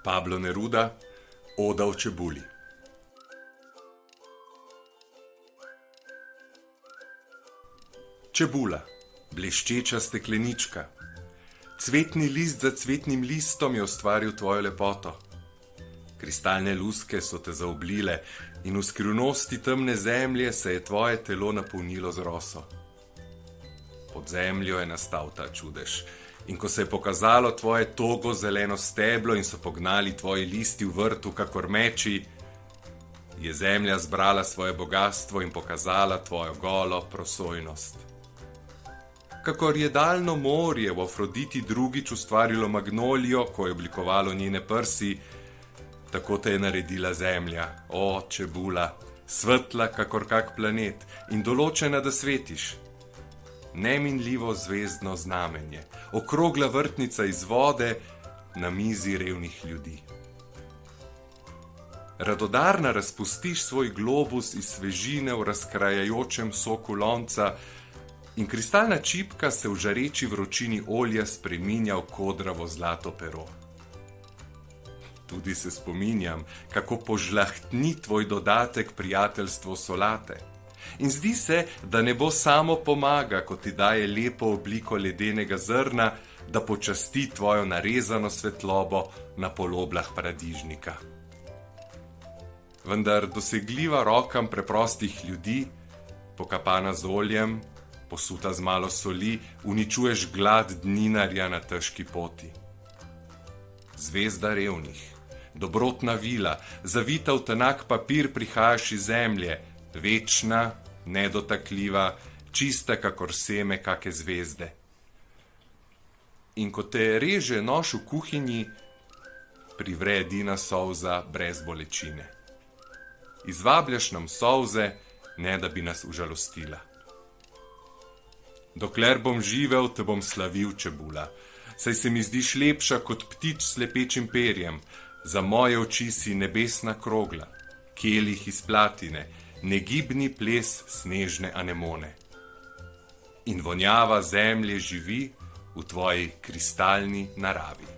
Pablo Neruda, Oda o čebuli. Čebula, bleščeča steklenička. Cvetni list za cvetnim listom je ustvaril tvojo lepoto. Kristalne luske so te zaoblile in v skrivnosti temne zemlje se je tvoje telo napolnilo z roso. Pod zemljo je nastal ta čudež. In ko se je pokazalo tvoje togo zeleno steblo in so pognali tvoji listi v vrtu kakor meči, je zemlja zbrala svoje bogastvo in pokazala tvojo golo prosojnost. Kakor je daljno morje v Afroditi drugič ustvarilo magnolijo, ko je oblikovalo njene prsi, tako te je naredila zemlja, o čebula, svetla kakor kak planet in določena, da svetiš. Neminljivo zvezdno znamenje, okrogla vrtnica iz vode na mizi revnih ljudi. Radodarna razpustiš svoj globus iz svežine v razkrajajočem soku lonca in kristalna čipka se v žareči vročini olja spreminja v kodravo zlato pero. Tudi se spominjam, kako požlahtni tvoj dodatek prijateljstvo solate. In zdi se, da nebo samo pomaga, ko ti daje lepo obliko ledenega zrna, da počasti tvojo narezano svetlobo na poloblah paradižnika. Vendar dosegljiva rokam preprostih ljudi, pokapana z oljem, posuta z malo soli, uničuješ glad dninarja na težki poti. Zvezda revnih, dobrotna vila, zavita v tanak papir prihajaš iz zemlje, večna, nedotakljiva, čista kakor seme kake zvezde. In ko te reže nož v kuhinji, privre edina solza brez bolečine. Izvabljaš nam solze, ne da bi nas užalostila. Dokler bom živel, te bom slavil, čebula, saj se mi zdiš lepša kot ptič s lepečim perjem, za moje oči si nebesna krogla, kelih iz platine, negibni ples snežne anemone. In vonjava zemlje živi v tvoji kristalni naravi.